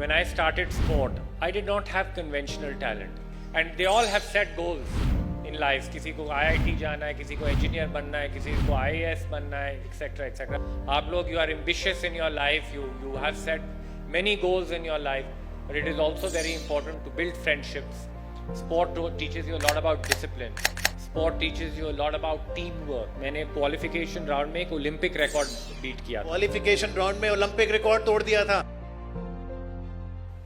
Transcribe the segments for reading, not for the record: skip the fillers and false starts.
when I started sport, I did not have conventional talent. And they all have set goals in life. किसी को IIT जाना है, किसी को engineer बनना है, किसी को IAS बनना है, etc. etc. आप लोग, you are ambitious in your life, you have set many goals in your life, but it is also very important to build friendships. Sport teaches you a lot about discipline. Sport teaches you a lot about teamwork. मैंने qualification round में एक Olympic record beat किया था. Qualification round में Olympic record तोड़ दिया था.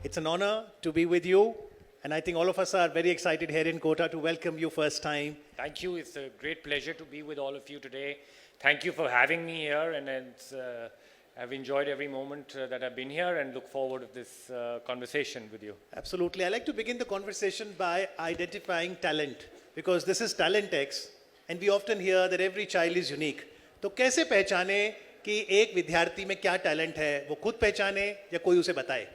It's an honor to be with you, and I think all of us are very excited here in Kota to welcome you first time. Thank you. It's a great pleasure to be with all of you today. Thank you for having me here, and I've enjoyed every moment that I've been here, and look forward to this conversation with you. Absolutely. I like to begin the conversation by identifying talent, because this is Talent X, and we often hear that every child is unique. तो कैसे पहचाने कि एक विद्यार्थी में क्या talent है, वो खुद पहचाने या कोई उसे बताए?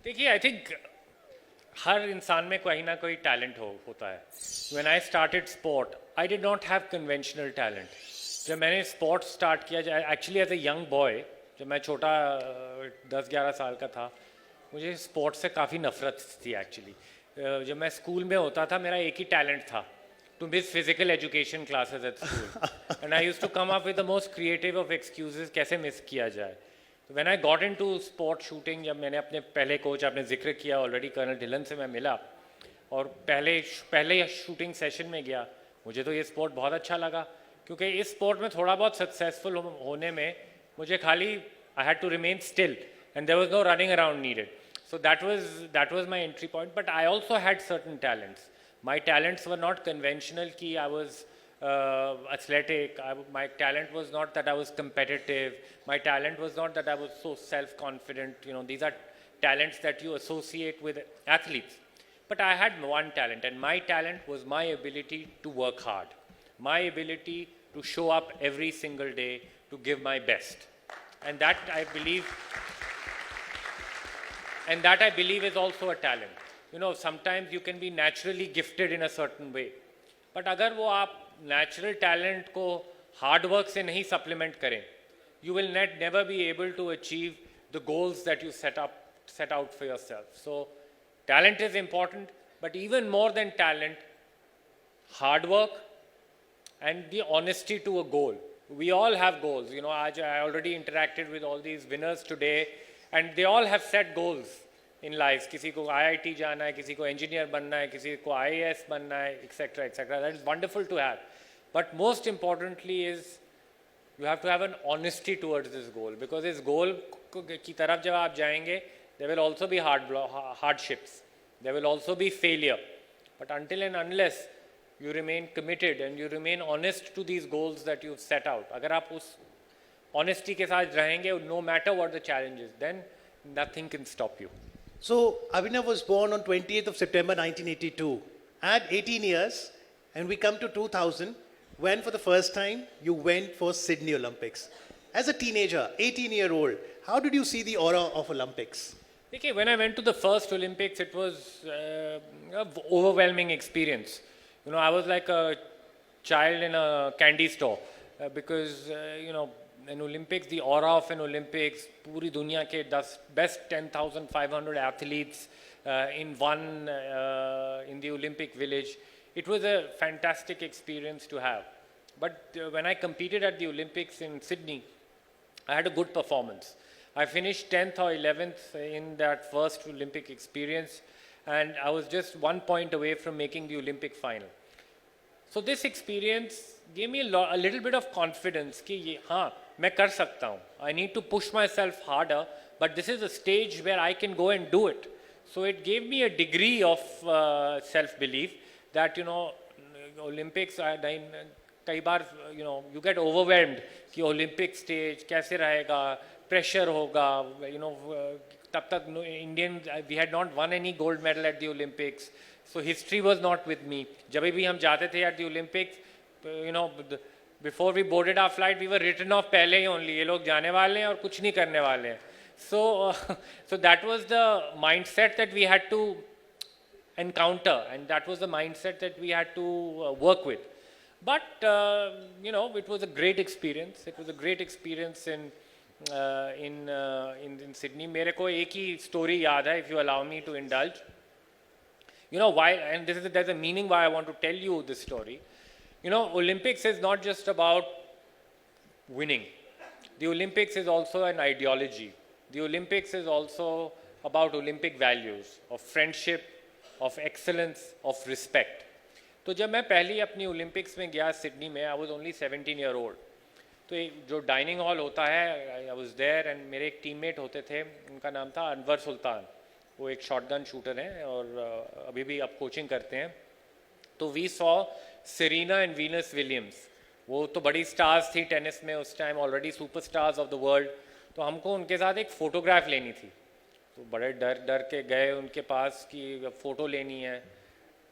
देखिए, आई थिंक हर इंसान में कोई ना कोई टैलेंट होता है. When I started sport, I did not have conventional talent. जब मैंने स्पोर्ट स्टार्ट किया, actually as a young boy, जब मैं छोटा 10-11 साल का था, मुझे स्पोर्ट से काफ़ी नफरत थी एक्चुअली. जब मैं स्कूल में होता था, मेरा एक ही टैलेंट था, to miss physical education classes at school. And I used to come up with the most creative of excuses कैसे मिस किया जाए. तो when I got into sport shooting, जब मैंने अपने पहले कोच, आपने जिक्र किया ऑलरेडी, कर्नल ढिलन से मैं मिला और पहले शूटिंग सेशन में गया, मुझे तो ये स्पोर्ट बहुत अच्छा लगा, क्योंकि इस स्पोर्ट में थोड़ा बहुत सक्सेसफुल होने में मुझे खाली I had to remain still and there was no running around needed. So that was my entry point, but I also had certain talents. My talents were not conventional. Ki I was athletic. My talent was not that I was competitive. My talent was not that I was so self-confident. You know, these are talents that you associate with athletes. But I had one talent, and my talent was my ability to work hard, my ability to show up every single day to give my best, and that I believe is also a talent. You know, sometimes you can be naturally gifted in a certain way, but अगर वो आप natural talent को hard work से नहीं supplement करें, you will never be able to achieve the goals that you set out for yourself. So talent is important, but even more than talent, hard work and the honesty to a goal. We all have goals. You know, I already interacted with all these winners today, and they all have set goals in life. किसी को IIT जाना है, किसी को engineer बनना है, किसी को IAS बनना है, etc. etc. That is wonderful to have. But most importantly is you have to have an honesty towards this goal, because इस goal की तरफ जब आप जाएंगे, there will also be hardships. There will also be failure. But until and unless you remain committed and you remain honest to these goals that you've set out, अगर आप उस honesty के साथ रहेंगे, no matter what the challenge is, then nothing can stop you. So Abhinav was born on 28th of September 1982. At 18 years, and we come to 2000, when for the first time you went for Sydney Olympics. As a teenager, 18-year-old, how did you see the aura of Olympics? Okay, when I went to the first Olympics, it was an overwhelming experience. You know, I was like a child in a candy store, because, you know, in Olympics, the aura of an Olympics, पूरी दुनिया के best 10,500 athletes in the Olympic Village. It was a fantastic experience to have. But when I competed at the Olympics in Sydney, I had a good performance. I finished 10th or 11th in that first Olympic experience, and I was just 1 point away from making the Olympic final. So this experience gave me a little bit of confidence कि ये हाँ मैं कर सकता हूँ. I need to push myself harder, but this is a stage where I can go and do it. So it gave me a degree of self-belief that, you know, Olympics, कई बार, you know, you get overwhelmed कि Olympic stage कैसे रहेगा, pressure होगा, you know, तब तक Indian, we had not won any gold medal at the Olympics. So history was not with me. जब भी हम जाते थे at the Olympics, you know, before we boarded our flight, we were written off पहले ही only. ये लोग जाने वाले हैं और कुछ नहीं करने वाले हैं. So that was the mindset that we had to encounter, and that was the mindset that we had to work with. But you know, it was a great experience. It was a great experience in in Sydney. मेरे को एक ही story याद है, if you allow me to indulge. You know why, and there's a meaning why I want to tell you this story. You know, Olympics is not just about winning. The Olympics is also an ideology. The Olympics is also about Olympic values of friendship, of excellence, of respect. तो जब मैं पहली अपनी Olympics में गया Sydney में, I was only 17 year old. तो जो डाइनिंग हॉल होता है, आई वाज देयर एंड मेरे एक टीममेट होते थे, उनका नाम था अनवर सुल्तान. वो एक शॉटगन शूटर हैं और अभी भी अब कोचिंग करते हैं. तो we saw Serena and Venus Williams. वो तो बड़ी स्टार्स थी टेनिस में उस time, already super stars of the world. तो हमको उनके साथ एक फ़ोटोग्राफ लेनी थी. तो बड़े डर डर के गए उनके पास कि फ़ोटो लेनी है.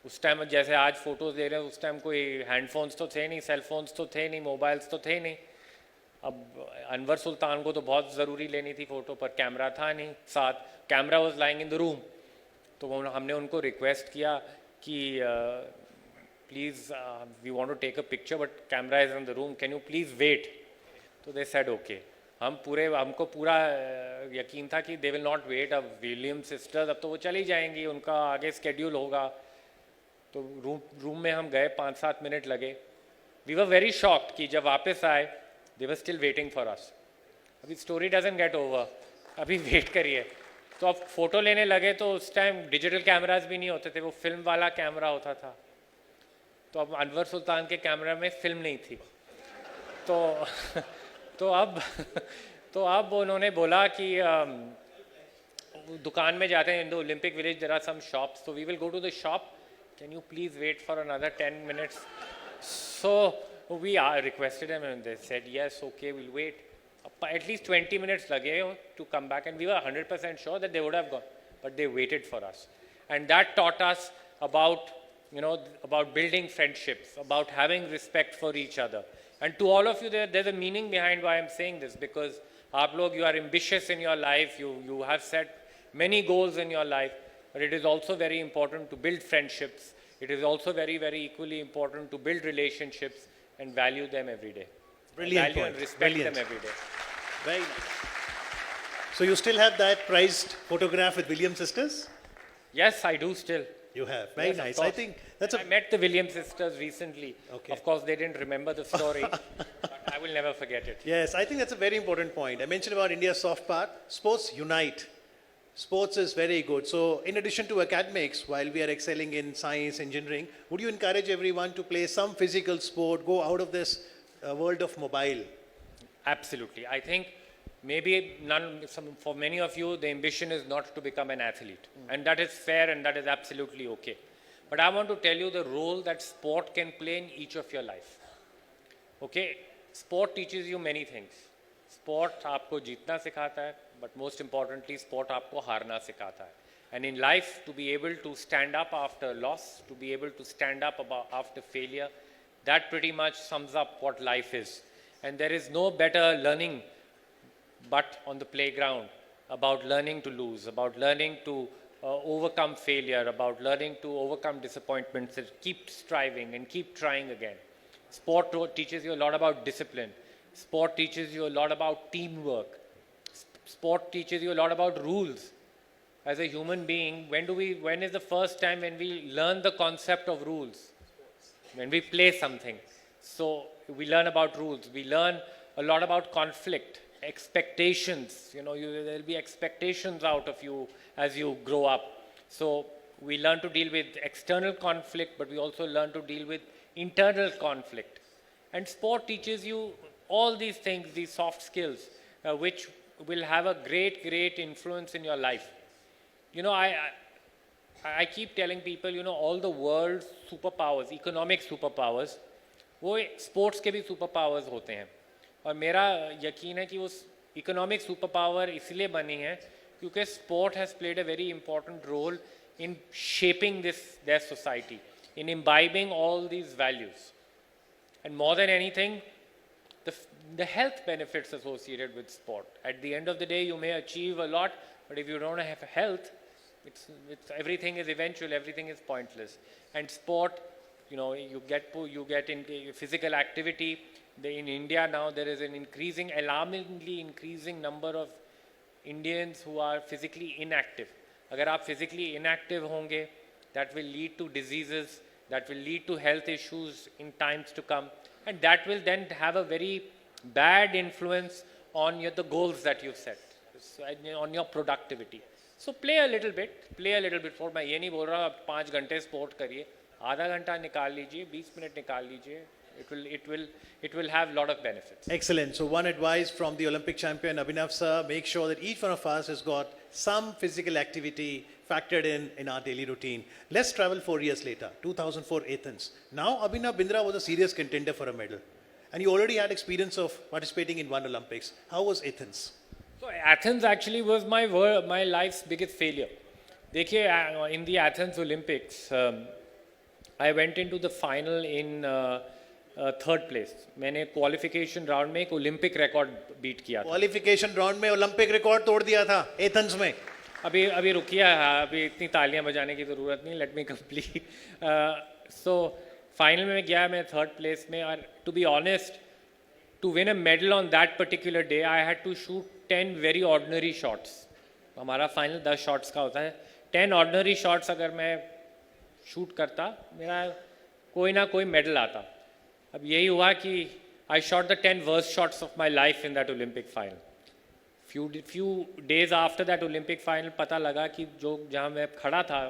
उस टाइम जैसे आज फ़ोटोज़ ले रहे हैं, उस टाइम कोई हैंडफोन्स तो थे नहीं, सेलफोन्स तो थे नहीं, मोबाइल्स तो थे नहीं. अब अनवर सुल्तान को तो बहुत ज़रूरी लेनी थी फ़ोटो, पर कैमरा था नहीं साथ. Camera was lying in the room. तो हमने उनको रिक्वेस्ट किया कि please we want to take a picture but camera is in the room, can you please wait. तो दे सेड ओके. हमको पूरा यकीन था कि दे विल नॉट वेट. अब विलियम्स सिस्टर्स अब तो वो चली जाएंगी, उनका आगे स्केड्यूल होगा. तो रूम में हम गए, 5-7 मिनट लगे. वी वर वेरी शॉक्ड कि जब वापस आए, they were still waiting for us. अभी स्टोरी डजंट गेट ओवर, अभी वेट करिए. तो अब फ़ोटो लेने लगे, तो उस टाइम डिजिटल कैमराज भी नहीं होते थे, वो फिल्म वाला कैमरा होता था. तो अब अनवर सुल्तान के कैमरा में फिल्म नहीं थी. तो तो अब उन्होंने बोला कि दुकान में जाते हैं in the Olympic village, there are some shops, so we will go to the shop, can you please wait for another 10 minutes. So we requested them and they said yes, okay, we'll wait. At least 20 minutes lage to come back, and we were 100% sure that they would have gone, but they waited for us. And that taught us about, you know, about building friendships, about having respect for each other. And to all of you, there's a meaning behind why I'm saying this, because aap log, you are ambitious in your life, you have set many goals in your life, but it is also very important to build friendships. It is also very, very equally important to build relationships and value them every day. Brilliant Value point. and respect Brilliant. them every day. Very nice. So you still have that prized photograph with Williams sisters? Yes, I do still. You have. Very Yes, of nice. I course. think that's a I met the Williams sisters recently. Okay. Of course, they didn't remember the story, but I will never forget it. Yes, I think that's a very important point. I mentioned about India's soft part. Sports unite. Sports is very good. So, in addition to academics, while we are excelling in science, engineering, would you encourage everyone to play some physical sport, go out of this world of mobile? Absolutely. I think maybe for many of you, the ambition is not to become an athlete. And that is fair and that is absolutely okay. But I want to tell you the role that sport can play in each of your life. Okay? Sport teaches you many things. Sport आपको जीतना सिखाता है, but most importantly, sport आपको हारना सिखाता है. And in life, to be able to stand up after loss, to be able to stand up after failure, that pretty much sums up what life is. And there is no better learning but on the playground, about learning to lose, about learning to overcome failure, about learning to overcome disappointments, and keep striving and keep trying again. Sport teaches you a lot about discipline. Sport teaches you a lot about teamwork. Sport teaches you a lot about rules. As a human being, when is the first time when we learn the concept of rules? When we play something. So we learn about rules. We learn a lot about conflict, expectations. You know, there'll be expectations out of you as you grow up. So we learn to deal with external conflict, but we also learn to deal with internal conflict. And sport teaches you all these things, these soft skills, which will have a great, great influence in your life. You know, I keep telling people, you know, all the world's superpowers, economic superpowers, वो sports के भी super powers होते हैं. और मेरा यकीन है कि वो इकोनॉमिक सुपर पावर इसलिए बनी है क्योंकि sport has played a very important role in shaping their society, in imbibing all these values. And more than anything, the health benefits associated with sport. At the end of the day, you may achieve a lot, but if you don't have health, everything is eventual, everything is pointless. And sport, you know, you get into physical activity, In India now there is an increasing, alarmingly increasing number of Indians who are physically inactive. अगर आप physically inactive होंगे, that will lead to diseases, that will lead to health issues in times to come, and that will then have a very bad influence on the goals that you've set, on your productivity. So play a little bit sport. मैं ये नहीं बोल रहा आप 5 घंटे sport करिए, आधा घंटा निकाल लीजिए, 20 मिनट निकाल लीजिए. It will have a lot of benefits. Excellent. So one advice from the Olympic champion Abhinav sir, make sure that each one of us has got some physical activity factored in our daily routine. Let's travel 4 years later, 2004 Athens. Now Abhinav Bindra was a serious contender for a medal. And you already had experience of participating in one Olympics. How was Athens? So Athens actually was my life's biggest failure. देखिए, in the Athens Olympics, I went into the final in third place. मैंने qualification round में एक Olympic record beat किया था. Qualification round में Olympic record तोड़ दिया था एथेंस में. अभी रुकिए, अभी इतनी तालियां बजाने की ज़रूरत नहीं. Let me complete. So final में गया मैं थर्ड प्लेस में. और to be honest, to win a medal on that particular day I had to shoot 10 very ordinary shots. हमारा फाइनल 10 शॉट्स का होता है. 10 ऑर्डिनरी शॉट्स अगर मैं शूट करता, मेरा कोई ना कोई मेडल आता. अब यही हुआ कि I shot the 10 worst shots of my life in that Olympic final. Few days after that Olympic final, पता लगा कि जहाँ मैं खड़ा था,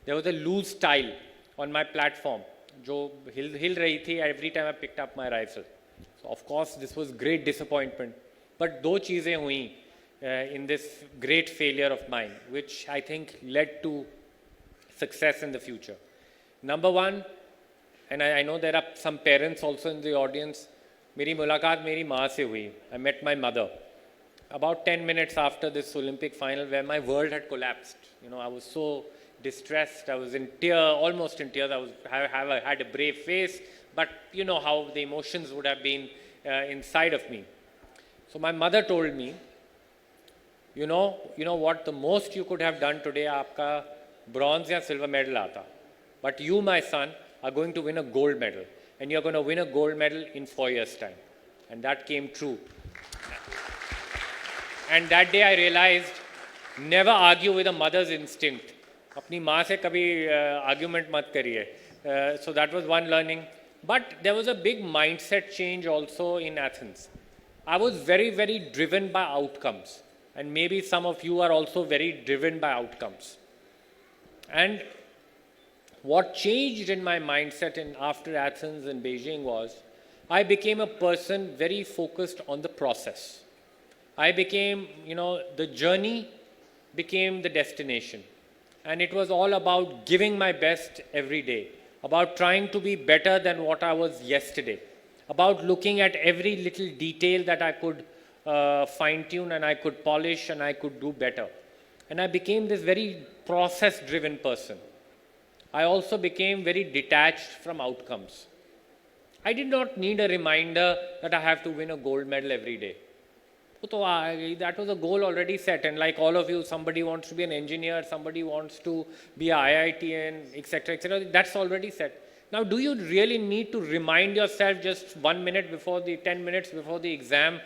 there was a loose tile on my platform, जो हिल रही थी every time I picked up my rifle. So of course this was great disappointment. But दो चीज़ें हुई in this great failure of mine, which I think led to success in the future. Number one, and I know there are some parents also in the audience, मेरी मुलाकात मेरी माँ से हुई. I met my mother about 10 minutes after this Olympic final, where my world had collapsed. You know, I was so distressed. I was in tears, almost in tears. I had a brave face, but you know how the emotions would have been inside of me. So my mother told me, you know what, the most you could have done today, आपका bronze या silver medal आता. But you, my son, are going to win a gold medal, and you're going to win a gold medal in 4 years' time. And that came true. And that day I realized, never argue with a mother's instinct. अपनी माँ से कभी argument मत करिए. So that was one learning. But there was a big mindset change also in Athens. I was very, very driven by outcomes. And maybe some of you are also very driven by outcomes. And what changed in my mindset after Athens and Beijing was, I became a person very focused on the process. I became, the journey became the destination. And it was all about giving my best every day, about trying to be better than what I was yesterday, about looking at every little detail that I could fine-tune and I could polish and I could do better. And I became this very process-driven person. I also became very detached from outcomes. I did not need a reminder that I have to win a gold medal every day. That was a goal already set, and like all of you, somebody wants to be an engineer, somebody wants to be an IITian, etc., etc. That's already set. Now, do you really need to remind yourself just 10 minutes before the exam,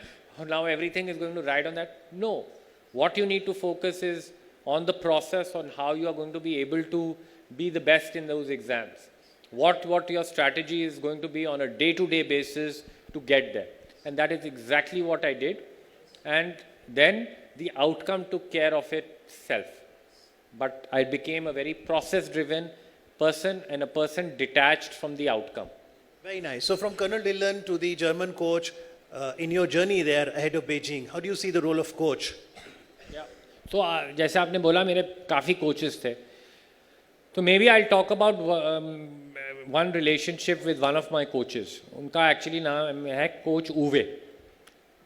now everything is going to ride on that? No. What you need to focus is on the process, on how you are going to be able to be the best in those exams. What your strategy is going to be on a day-to-day basis to get there. And that is exactly what I did. And then the outcome took care of itself. But I became a very process-driven person and a person detached from the outcome. Very nice. So from Colonel Dillon to the German coach, in your journey there ahead of Beijing, how do you see the role of coach? Yeah. So जैसे आपने बोला मेरे काफ़ी coaches थे. So maybe I'll talk about one relationship with one of my coaches. उनका actually नाम है Coach Uwe.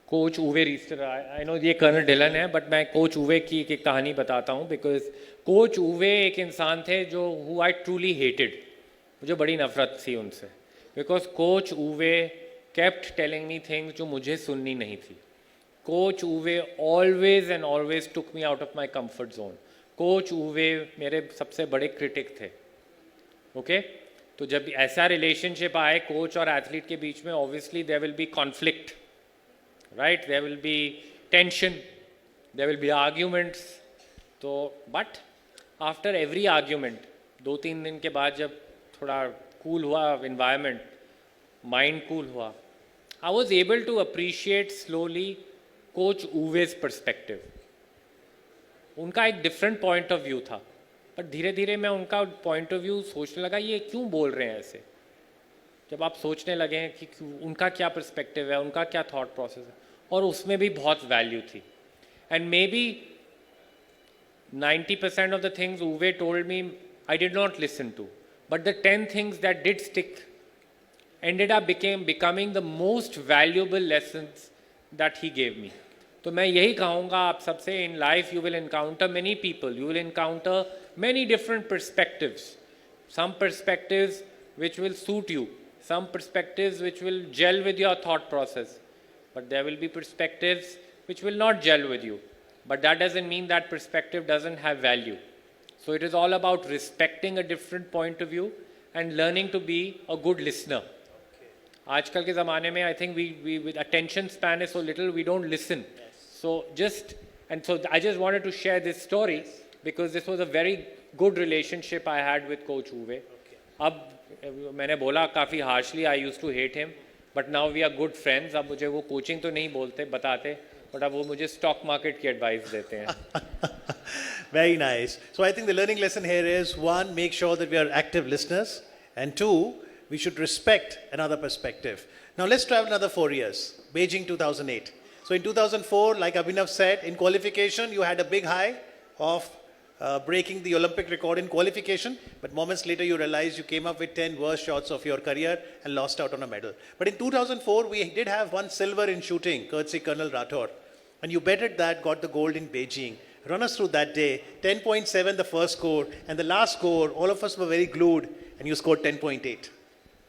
Coach Uwe Riester. I know ये Colonel Dillon है, but मैं Coach Uwe की एक कहानी बताता हूँ, because Coach Uwe एक इंसान थे who I truly hated. मुझे बड़ी नफरत थी उनसे. Because Coach Uwe kept telling me things जो मुझे सुननी नहीं थी. Coach Uwe always and always took me out of my comfort zone. Coach उवे मेरे सबसे बड़े क्रिटिक थे. ओके, तो जब ऐसा रिलेशनशिप आए कोच और एथलीट के बीच में, obviously there will be conflict, right, there will be tension, there will be arguments. तो बट आफ्टर एवरी आर्ग्यूमेंट, 2-3 दिन के बाद जब थोड़ा कूल हुआ इन्वायरमेंट, माइंड कूल हुआ, I was able to appreciate slowly coach Uwe's perspective. उनका एक डिफरेंट पॉइंट ऑफ व्यू था, पर धीरे धीरे मैं उनका पॉइंट ऑफ व्यू सोचने लगा, ये क्यों बोल रहे हैं ऐसे. जब आप सोचने लगे हैं कि उनका क्या पर्सपेक्टिव है, उनका क्या थॉट प्रोसेस है, और उसमें भी बहुत वैल्यू थी. And may be 90% of the things Uwe told me I did not listen to, but the 10 things that did stick ended up becoming the most valuable lessons that he gave me. तो मैं यही कहूँगा आप सबसे, in life you will encounter many people, you will encounter many different perspectives. Some perspectives which will suit you, some perspectives which will gel with your thought process, but there will be perspectives which will not gel with you. But that doesn't mean that perspective doesn't have value. So it is all about respecting a different point of view and learning to be a good listener. आजकल के ज़माने में I think we with attention span is so little, we don't listen. So I just wanted to share this story because this was a very good relationship I had with Coach Uwe. अब मैंने बोला काफ़ी harshly, I used to hate him, but now we are good friends. अब मुझे वो coaching तो नहीं बोलते, बताते, but अब वो मुझे stock market की advice देते हैं. Very nice. So I think the learning lesson here is, one, make sure that we are active listeners, and two, we should respect another perspective. Now let's travel another 4 years, Beijing 2008. So in 2004, like Abhinav said, in qualification, you had a big high of breaking the Olympic record in qualification, but moments later you realized you came up with 10 worst shots of your career and lost out on a medal. But in 2004, we did have one silver in shooting, courtesy Colonel Rathore, and you betted that, got the gold in Beijing. Run us through that day. 10.7 the first score, and the last score, all of us were very glued, and you scored 10.8.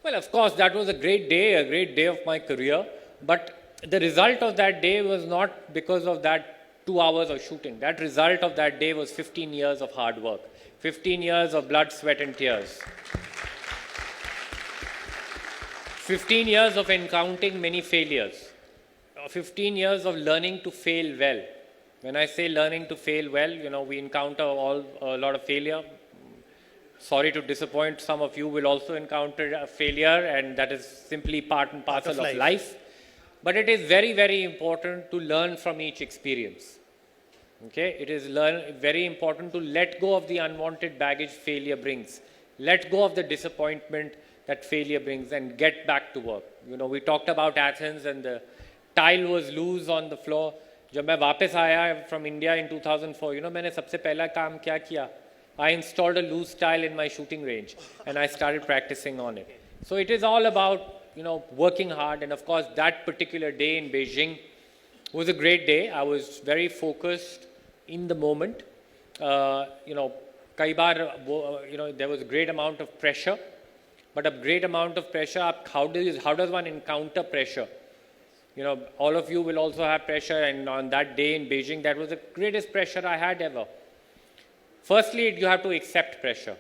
Well, of course, that was a great day of my career, but the result of that day was not because of that 2 hours of shooting. That result of that day was 15 years of hard work, 15 years of blood, sweat and tears. 15 years of encountering many failures, 15 years of learning to fail well. When I say learning to fail well, we encounter a lot of failure. Sorry to disappoint, some of you will also encounter a failure, and that is simply part and parcel of life. But it is very, very important to learn from each experience. Okay, it is very important to let go of the unwanted baggage failure brings. Let go of the disappointment that failure brings and get back to work. We talked about Athens and the tile was loose on the floor. जब मैं वापस आया from India in 2004, मैंने सबसे पहला काम क्या किया? I installed a loose tile in my shooting range and I started practicing on it. So it is all about working hard, and of course that particular day in Beijing was a great day. I was very focused in the moment. कई बार there was a great amount of pressure, but a great amount of pressure, how does one encounter pressure? All of you will also have pressure, and on that day in Beijing, that was the greatest pressure I had ever. Firstly, you have to accept pressure.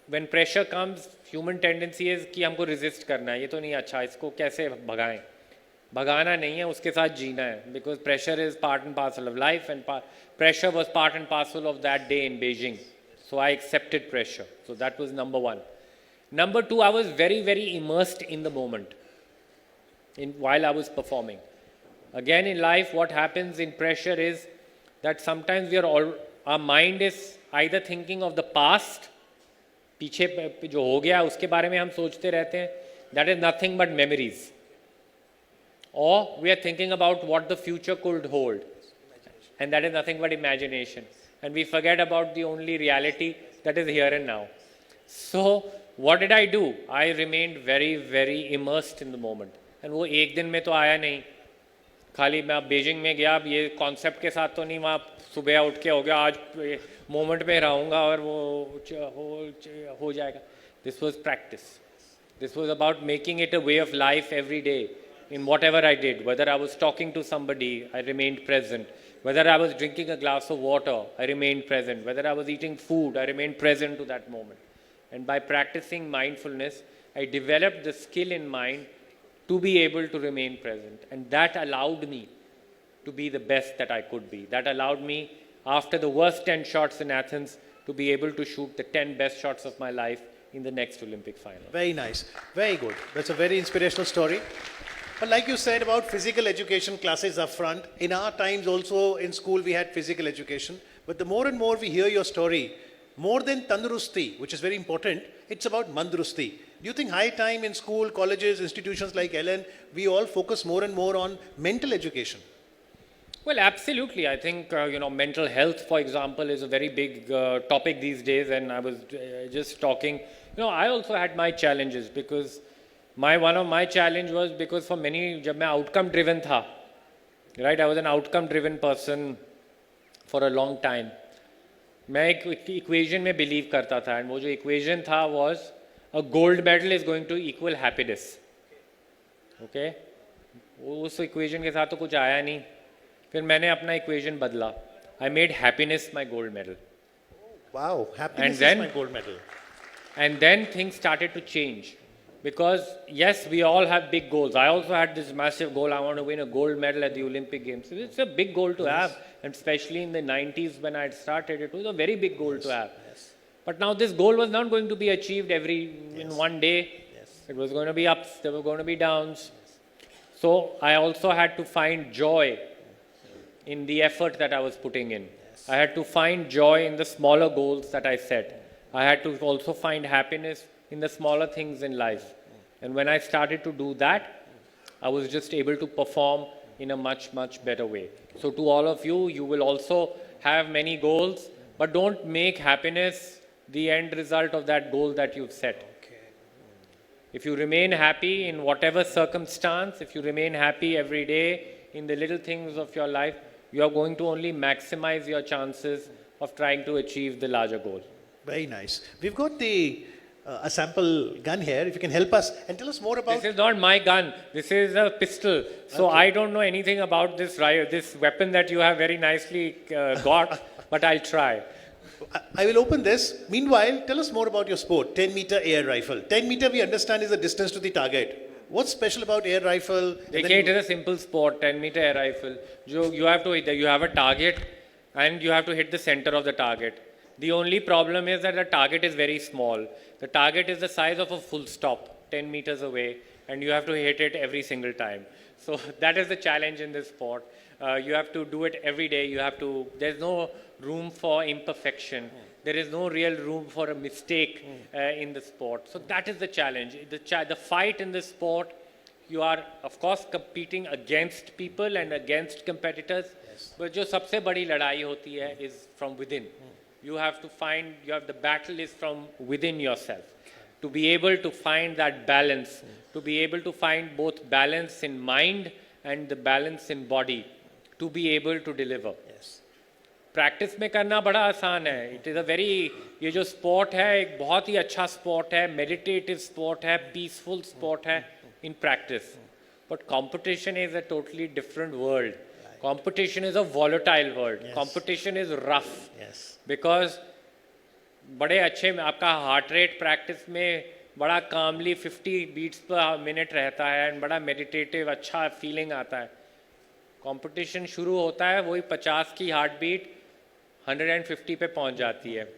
When pressure comes, human tendency is कि हमको resist करना है, ये तो नहीं अच्छा, इसको कैसे भगाएं? भगाना नहीं है, उसके साथ जीना है. Because pressure is part and parcel of life, and pressure was part and parcel of that day in Beijing. So I accepted pressure. So that was number one. Number two, I was very, very immersed in the moment while I was performing. Again, in life, what happens in pressure is that sometimes our mind is either thinking of the past, पीछे जो हो गया उसके बारे में हम सोचते रहते हैं, that is nothing but memories, or we are thinking about what the future could hold, and that is nothing but imagination, and we forget about the only reality that is here and now. So what did I do? I remained very, very immersed in the moment, and वो एक दिन में तो आया नहीं. खाली मैं Beijing में गया, अब ये कॉन्सेप्ट के साथ तो नहीं, वहाँ सुबह उठ के हो गया आज मोमेंट में रहूँगा और वो हो जाएगा. This was practice. This was about making it a way of life every day. In whatever I did, whether I was talking to somebody, I remained present. Whether I was drinking a glass of water, I remained present. Whether I was eating food, I remained present to that moment. And by practicing mindfulness, I developed the skill in mind to be able to remain present. And that allowed me to be the best that I could be. That allowed me, after the worst 10 shots in Athens, to be able to shoot the 10 best shots of my life in the next Olympic final. Very nice. Very good. That's a very inspirational story. But like you said about physical education classes up front, in our times also in school we had physical education. But the more and more we hear your story, more than tandurusti, which is very important, it's about mandrusti. Do you think high time in school, colleges, institutions like Ellen, we all focus more and more on mental education? Well, absolutely. I think, mental health, for example, is a very big topic these days. And I was just talking, I also had my challenges because one of my challenge was because for many, जब मैं outcome driven था, right? I was an outcome driven person for a long time. मैं एक equation में believe करता था, and वो जो equation था was a gold medal is going to equal happiness. Okay? उस equation के साथ तो कुछ आया नहीं. फिर मैंने अपना equation बदला. I made happiness my gold medal. Wow, happiness then- is my gold medal. And then things started to change. Because, yes, we all have big goals. I also had this massive goal. I want to win a gold medal at the Olympic Games. It's a big goal to have. And especially in the 90s when I had started, it was a very big goal to have. But now this goal was not going to be achieved in one day. It was going to be ups, there were going to be downs. So I also had to find joy in the effort that I was putting in. I had to find joy in the smaller goals that I set. I had to also find happiness in the smaller things in life. And when I started to do that, I was just able to perform in a much, much better way. So to all of you, you will also have many goals, but don't make happiness the end result of that goal that you've set. If you remain happy in whatever circumstance, if you remain happy every day in the little things of your life, you are going to only maximize your chances of trying to achieve the larger goal. Very nice. We've got a sample gun here. If you can help us and tell us more about. This is not my gun. This is a pistol. So I don't know anything about this weapon that you have very nicely got, but I'll try. I will open this. Meanwhile, tell us more about your sport, 10-meter air rifle. 10 meter we understand is the distance to the target. What's special about air rifle? देखिए, it is a simple sport, 10-meter air rifle. You have a target and you have to hit the center of the target. The only problem is that the target is very small. The target is the size of a full stop, 10 meters away, and you have to hit it every single time. So that is the challenge in this sport. You have to do it every day. There's no room for imperfection. There is no real room for a mistake in the sport. So that is the challenge. The fight in this sport, you are of course competing against people and against competitors. But जो सबसे बड़ी लड़ाई होती है is from within. The battle is from within yourself. To be able to find that balance, to be able to find both balance in mind and the balance in body, to be able to deliver. Practice में करना बड़ा आसान है. It is a very, ये जो sport है एक बहुत ही अच्छा स्पोर्ट है, मेडिटेटिव स्पोर्ट है, पीसफुल स्पोर्ट है in practice. But competition is a totally different world. Competition is a volatile world. Competition is rough because बड़े अच्छे आपका हार्ट रेट प्रैक्टिस में बड़ा कामली 50 बीट्स पर मिनट रहता है एंड बड़ा मेडिटेटिव अच्छा फीलिंग आता है. कंपटीशन शुरू होता है वही 50 की हार्ट बीट 150 पे पहुंच जाती है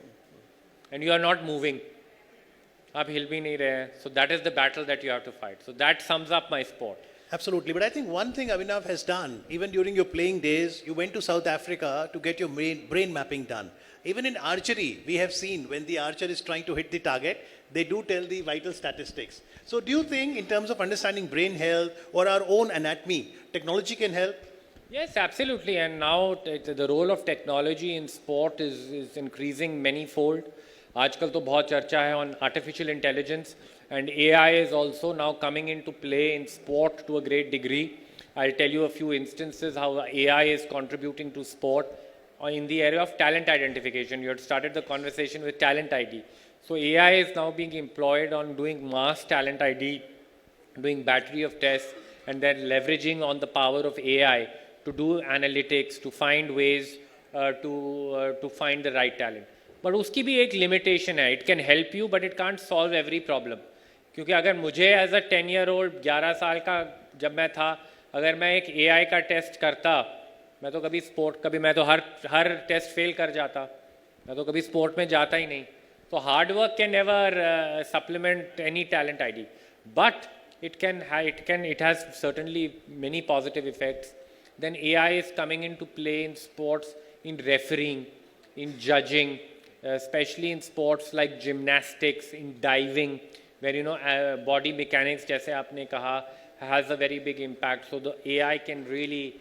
and you are not moving, आप हिल भी नहीं रहे हैं. So that is the battle that you have to fight. So that sums up my sport. Absolutely. But I think one thing Abhinav has done, even during your playing days, you went to South Africa to get your brain mapping done. Even in archery, we have seen when the archer is trying to hit the target, they do tell the vital statistics. So do you think in terms of understanding brain health or our own anatomy, technology can help? Yes, absolutely. And now the role of technology in sport is increasing many-fold. आजकल तो बहुत चर्चा है on artificial intelligence, and AI is also now coming into play in sport to a great degree. I'll tell you a few instances how AI is contributing to sport in the area of talent identification. You had started the conversation with talent ID. So AI is now being employed on doing mass talent ID, doing battery of tests, and then leveraging on the power of AI to do analytics, to find ways to find the right talent. But उसकी भी एक limitation है. It can help you but it can't solve every problem. क्योंकि अगर मुझे as a 10-year-old 11 साल का जब मैं था, अगर मैं एक AI का टेस्ट करता, मैं तो कभी मैं तो हर टेस्ट फेल कर जाता. मैं तो कभी स्पोर्ट में जाता ही नहीं. तो hard work can never supplement any talent ID, but it has certainly many positive effects. Then AI is coming into play in sports, in refereeing, in judging, especially in sports like gymnastics, in diving, where body mechanics, जैसे आपने कहा, has a very big impact. So the AI can really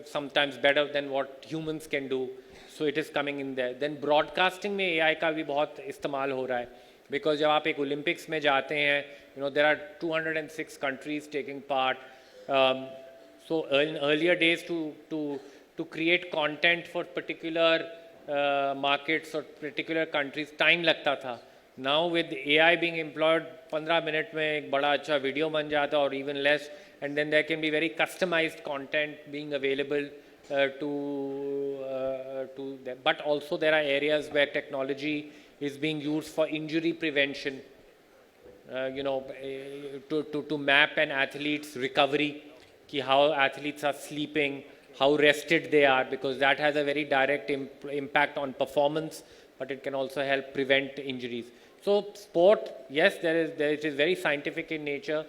sometimes better than what humans can do. So it is coming in there. Then broadcasting में AI का भी बहुत इस्तेमाल हो रहा है. Because जब आप एक Olympics में जाते हैं, there are 206 countries taking part. So in earlier days to create content for particular markets or particular countries, time लगता था. Now with AI being employed, 15 minutes में एक बड़ा अच्छा video बन जाता है, or even less, and then there can be very customized content being available to them. But also there are areas where technology is being used for injury prevention, to map an athlete's recovery, how athletes are sleeping, how rested they are, because that has a very direct impact on performance, but it can also help prevent injuries. So sport, yes, it is very scientific in nature,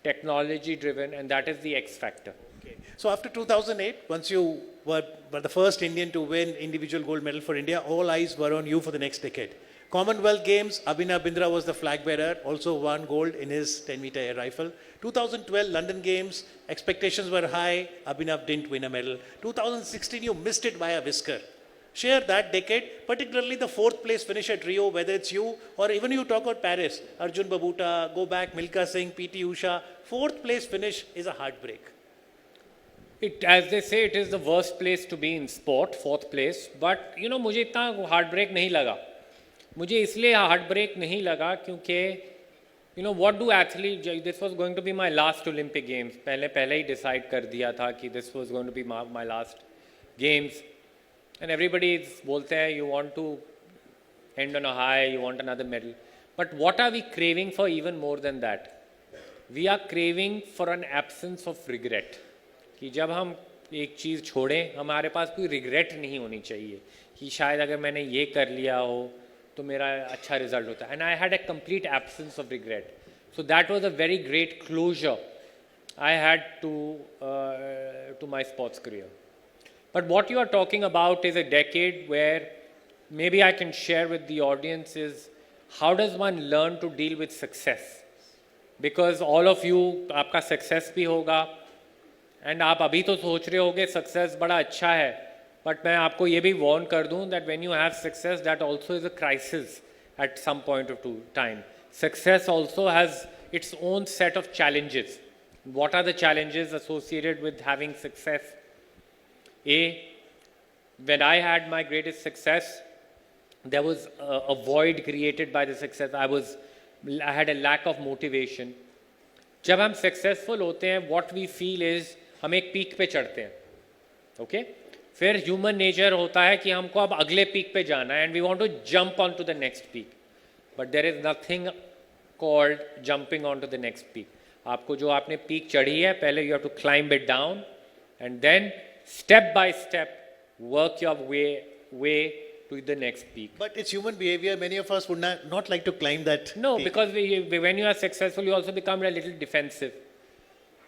technology driven, and that is the X factor. Okay. So after 2008, once you were the first Indian to win individual gold medal for India, all eyes were on you for the next decade. Commonwealth Games, Abhinav Bindra was the flag bearer, also won gold in his 10-meter air rifle. 2012 London Games, expectations were high, Abhinav didn't win a medal. 2016, you missed it by a whisker. Share that decade, particularly the fourth place finish at Rio, whether it's you or even you talk about Paris, Arjun Babuta, go back, Milka Singh, PT Usha, fourth place finish is a heartbreak. As they say, it is the worst place to be in sport, fourth place. But मुझे इतना heartbreak नहीं लगा. मुझे इसलिए heartbreak नहीं लगा क्योंकि what do athletes, this was going to be my last Olympic Games. पहले ही decide कर दिया था कि this was going to be my last Games. And everybody बोलते हैं, you want to end on a high, you want another medal. But what are we craving for even more than that? We are craving for an absence of regret. कि जब हम एक चीज़ छोड़ें, हमारे पास कोई regret नहीं होनी चाहिए कि शायद अगर मैंने ये कर लिया हो तो मेरा अच्छा result होता है. And I had a complete absence of regret. So that was a very great closure I had to my sports career. But what you are talking about is a decade where maybe I can share with the audience is how does one learn to deal with success? Because all of you, आपका success भी होगा, and आप अभी तो सोच रहे होगे success बड़ा अच्छा है, but मैं आपको ये भी warn कर दूं that when you have success, that also is a crisis at some point of time. Success also has its own set of challenges. What are the challenges associated with having success? When I had my greatest success, there was a void created by the success. I had a lack of motivation. जब हम successful होते हैं, what we feel is हम एक peak पे चढ़ते हैं, okay? फिर human nature होता है कि हमको अब अगले peak पे जाना है, and we want to jump onto the next peak. But there is nothing called jumping onto the next peak. आपको जो आपने peak चढ़ी है, पहले you have to climb it down, and then step by step work your way to the next peak. But it's human behavior. Many of us would not like to climb that No, peak. because when you are successful, you also become a little defensive.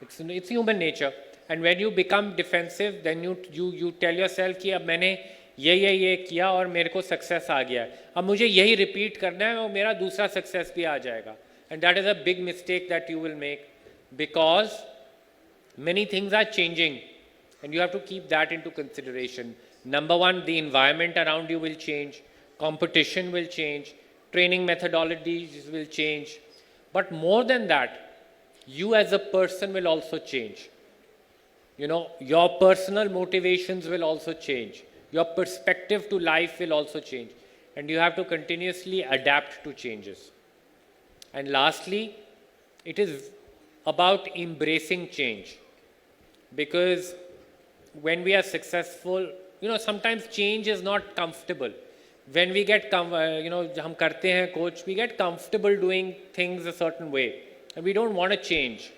It's human nature. And when you become defensive, then you tell yourself कि अब मैंने ये किया और मेरे को success आ गया. अब मुझे यही repeat करना है और मेरा दूसरा success भी आ जाएगा. And that is a big mistake that you will make because many things are changing. And you have to keep that into consideration. Number one, the environment around you will change, competition will change, training methodologies will change. But more than that, you as a person will also change. Your personal motivations will also change. Your perspective to life will also change. And you have to continuously adapt to changes. And lastly, it is about embracing change. Because when we are successful, sometimes change is not comfortable. When we get, हम करते हैं coach, we get comfortable doing things a certain way. And we don't want to change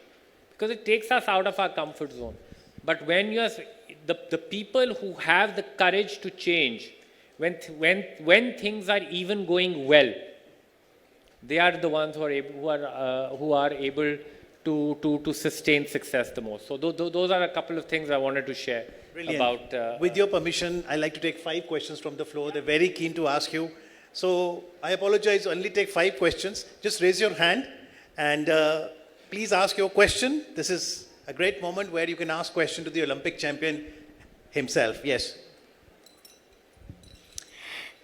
because it takes us out of our comfort zone. But when you're, the people who have the courage to change, when things are even going well, they are the ones who are able to sustain success the most. So those are a couple of things I wanted to share. Brilliant. About. With your permission, I'd like to take 5 questions from the floor. They're very keen to ask you. So I apologize, only take 5 questions. Just raise your hand and please ask your question. This is a great moment where you can ask question to the Olympic champion himself. Yes.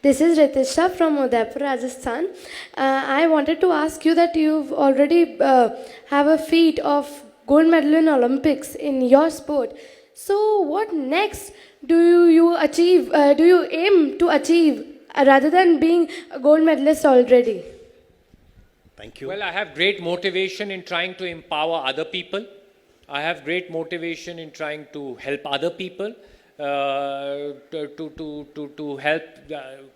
This is Ritisha from Udaipur, Rajasthan. I wanted to ask you that you've already have a feat of gold medal in Olympics in your sport. So what next do you achieve? Do you aim to achieve rather than being a gold medalist already? Thank you. Well, I have great motivation in trying to empower other people. I have great motivation in trying to help other people, to help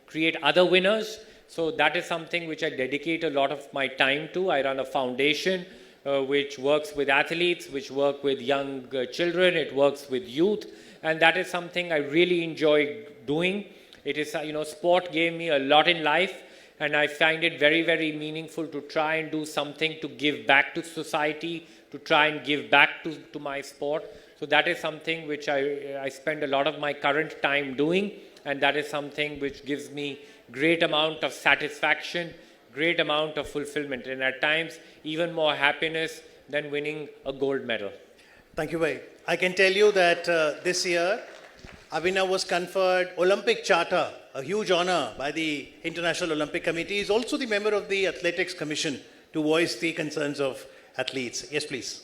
create other winners. So that is something which I dedicate a lot of my time to. I run a foundation which works with athletes, which work with young children, it works with youth, and that is something I really enjoy doing. It is, sport gave me a lot in life, and I find it very, very meaningful to try and do something to give back to society, to try and give back to my sport. So that is something which I spend a lot of my current time doing, and that is something which gives me great amount of satisfaction, great amount of fulfillment, and at times even more happiness than winning a gold medal. Thank you, Bhai. I can tell you that this year, Abhinav was conferred Olympic Charter, a huge honor by the International Olympic Committee. He is also the member of the Athletics Commission to voice the concerns of athletes. Yes, please.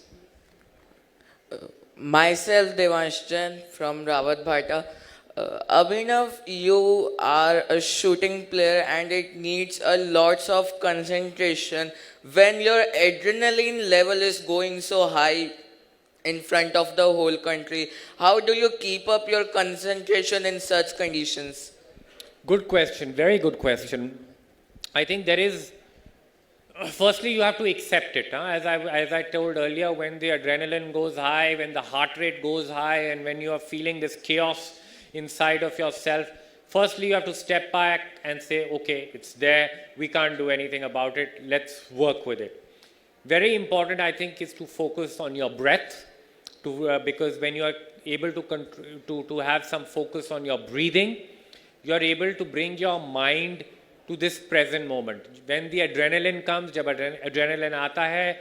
Myself, Devansh Jain from Rawat Bhata. Abhinav, you are a shooting player and it needs a lots of concentration. When your adrenaline level is going so high in front of the whole country, how do you keep up your concentration in such conditions? Good question, very good question. I think there is, firstly you have to accept it. As I told earlier, when the adrenaline goes high, when the heart rate goes high, and when you are feeling this chaos inside of yourself, firstly you have to step back and say, okay, it's there, we can't do anything about it, let's work with it. Very important, I think, is to focus on your breath, because when you are able to have some focus on your breathing, you are able to bring your mind to this present moment. When the adrenaline comes, jab adrenaline aata hai,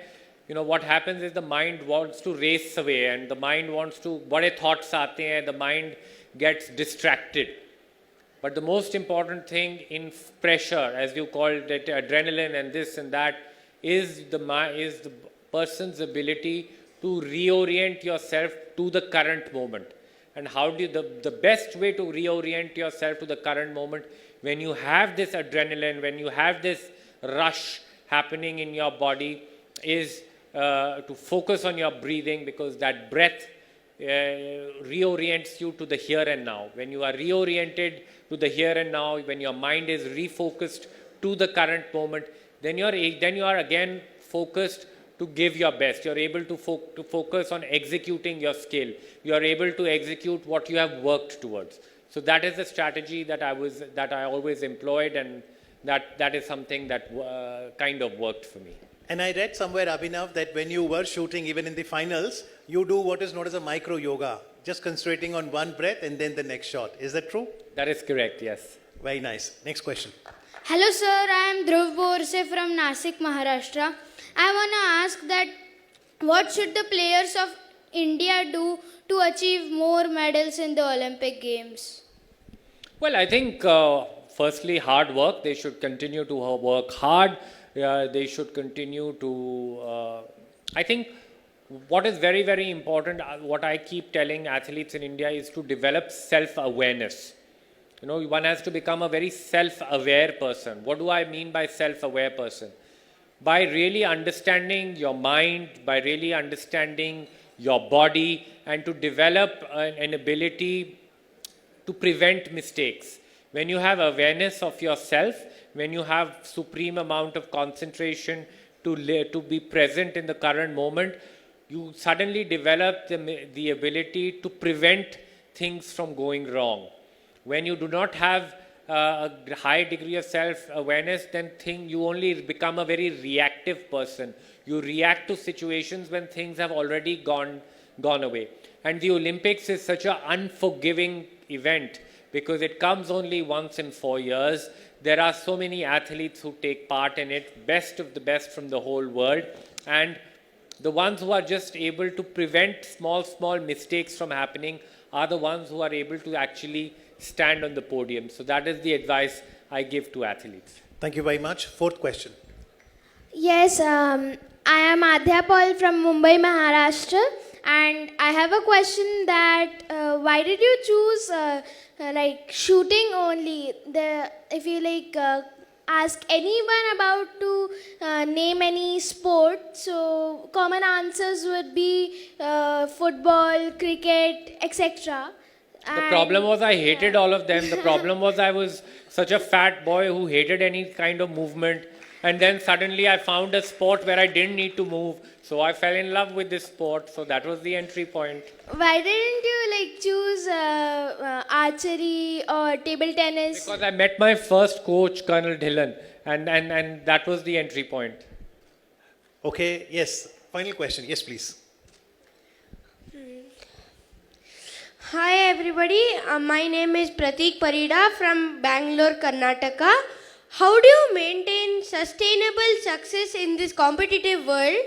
what happens is the mind wants to race away, and the mind wants to, bade thoughts aate hain, the mind gets distracted. But the most important thing in pressure, as you call it, adrenaline and this and that, is the person's ability to reorient yourself to the current moment. And how do you, the best way to reorient yourself to the current moment, when you have this adrenaline, when you have this rush happening in your body, is to focus on your breathing, because that breath reorients you to the here and now. When you are reoriented to the here and now, when your mind is refocused to the current moment, then you are again focused to give your best. You are able to focus on executing your skill. You are able to execute what you have worked towards. So that is the strategy that I always employed, and that is something that kind of worked for me. And I read somewhere, Abhinav, that when you were shooting, even in the finals, you do what is known as a micro yoga, just concentrating on one breath and then the next shot. Is that true? That is correct, yes. Very nice. Next question. Hello sir, I am Dhruv Borse from Nasik, Maharashtra. I want to ask that what should the players of India do to achieve more medals in the Olympic Games? Well, I think firstly hard work. They should continue to work hard. They should continue to, I think what is very, very important, what I keep telling athletes in India, is to develop self-awareness. One has to become a very self-aware person. What do I mean by self-aware person? By really understanding your mind, by really understanding your body, and to develop an ability to prevent mistakes. When you have awareness of yourself, when you have supreme amount of concentration to be present in the current moment, you suddenly develop the ability to prevent things from going wrong. When you do not have a high degree of self-awareness, then you only become a very reactive person. You react to situations when things have already gone away. And the Olympics is such an unforgiving event because it comes only once in 4 years. There are so many athletes who take part in it, best of the best from the whole world. And the ones who are just able to prevent small mistakes from happening are the ones who are able to actually stand on the podium. So that is the advice I give to athletes. Thank you very much. Fourth question. Yes, I am Adhya Paul from Mumbai, Maharashtra, and I have a question that why did you choose like shooting only? If you ask anyone about to name any sport, so common answers would be football, cricket, etc. The problem was I hated all of them. The problem was I was such a fat boy who hated any kind of movement. And then suddenly I found a sport where I didn't need to move. So I fell in love with this sport. So that was the entry point. Why didn't you choose archery or table tennis? Because I met my first coach, Colonel Dhillon. And that was the entry point. Okay, yes. Final question. Yes, please. Hi everybody, my name is Pratik Parida from Bangalore, Karnataka. How do you maintain sustainable success in this competitive world?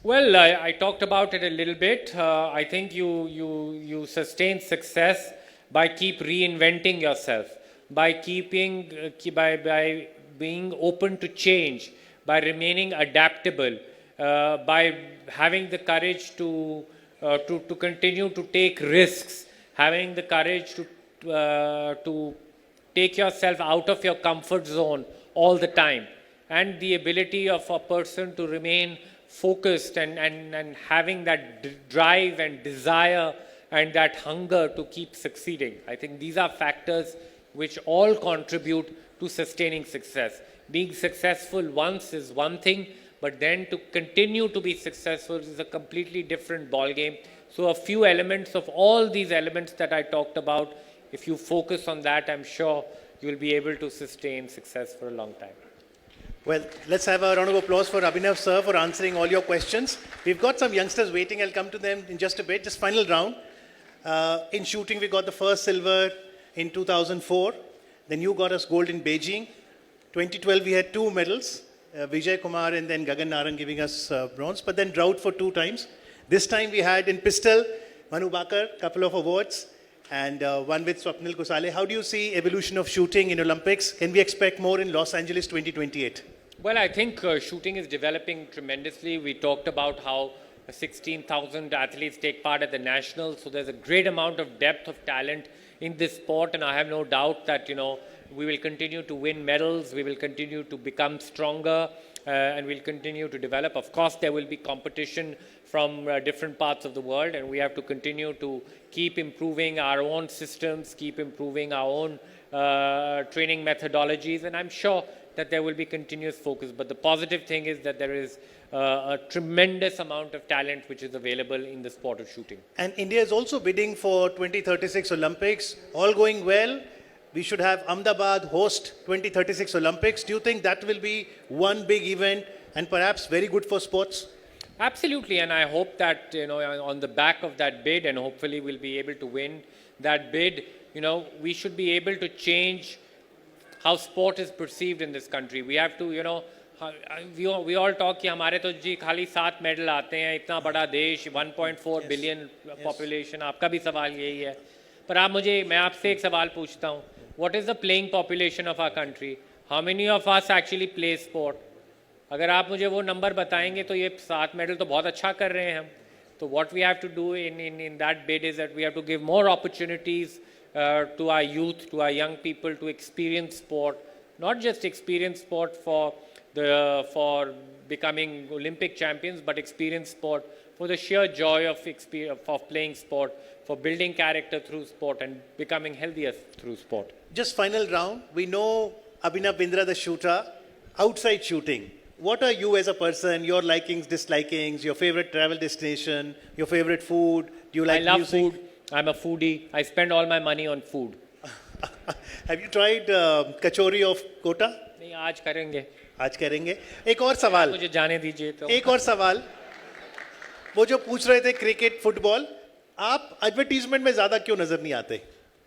Well, I talked about it a little bit. I think you sustain success by keep reinventing yourself, by by being open to change, by remaining adaptable, by having the courage to continue to take risks, having the courage to take yourself out of your comfort zone all the time, and the ability of a person to remain focused and having that drive and desire and that hunger to keep succeeding. I think these are factors which all contribute to sustaining success. Being successful once is one thing, but then to continue to be successful is a completely different ballgame. So a few elements of all these elements that I talked about, if you focus on that, I'm sure you'll be able to sustain success for a long time. Well, let's have a round of applause for Abhinav sir for answering all your questions. We've got some youngsters waiting. I'll come to them in just a bit. Just final round. In shooting, we got the first silver in 2004. Then you got us gold in Beijing. 2012, we had 2 medals. Vijay Kumar and then Gagan Narang giving us bronze, but then drought for 2 times. This time we had in pistol, Manu Bakar, couple of awards, and one with Swapnil Kusale. How do you see evolution of shooting in Olympics? Can we expect more in Los Angeles 2028? Well, I think shooting is developing tremendously. We talked about how 16,000 athletes take part at the nationals, so there's a great amount of depth of talent in this sport, and I have no doubt that, we will continue to win medals, we will continue to become stronger, and we'll continue to develop. Of course, there will be competition from different parts of the world, and we have to continue to keep improving our own systems, keep improving our own training methodologies, and I'm sure that there will be continuous focus. But the positive thing is that there is a tremendous amount of talent which is available in the sport of shooting. And India is also bidding for 2036 Olympics. All going well, we should have Ahmedabad host 2036 Olympics. Do you think that will be one big event and perhaps very good for sports? Absolutely, and I hope that, on the back of that bid, and hopefully we'll be able to win that bid, we should be able to change how sport is perceived in this country. We have to, we all talk कि हमारे तो जी खाली 7 medal आते हैं, इतना बड़ा देश, 1.4 billion population, आपका भी सवाल यही है. पर मैं आपसे एक सवाल पूछता हूँ. What is the playing population of our country? How many of us actually play sport? अगर आप मुझे वो नंबर बताएंगे तो ये 7 मेडल तो बहुत अच्छा कर रहे हैं हम. So what we have to do in that bid is that we have to give more opportunities to our youth, to our young people to experience sport, not just experience sport for becoming Olympic champions, but experience sport for the sheer joy of of playing sport, for building character through sport and becoming healthier through sport. Just final round. We know Abhinav Bindra, the shooter, outside shooting. What are you as a person, your likings, dislikings, your favorite travel destination, your favorite food? Do you like I love music? food. I'm a foodie. I spend all my money on food. Have you tried kachori of Kota? नहीं आज करेंगे. आज करेंगे. एक और सवाल. मुझे जाने दीजिए तो. एक और सवाल. वो जो पूछ रहे थे क्रिकेट, फुटबॉल, आप एडवर्टीजमेंट में ज्यादा क्यों नजर नहीं आते?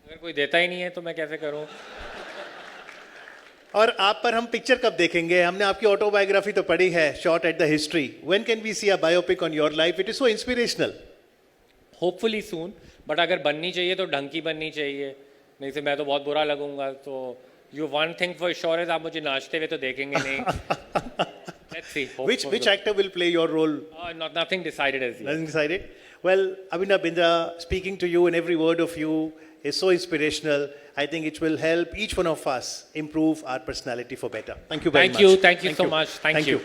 अगर कोई देता ही नहीं है तो मैं कैसे करूं? और आप पर हम पिक्चर कब देखेंगे? हमने आपकी ऑटोबायोग्राफी तो पढ़ी है, shot at the history. When can we see a biopic on your life? It is so inspirational. Hopefully soon, but अगर बननी चाहिए तो ढंग की बननी चाहिए, नहीं से मैं तो बहुत बुरा लगूंगा. तो you one thing for sure is आप मुझे नाचते हुए तो देखेंगे नहीं. Let's see. Which actor will play your role? Nothing decided as yet. Nothing decided. Well, Abhinav Bindra, speaking to you and every word of you is so inspirational. I think it will help each one of us improve our personality for better. Thank you very much. Thank you so much. Thank you.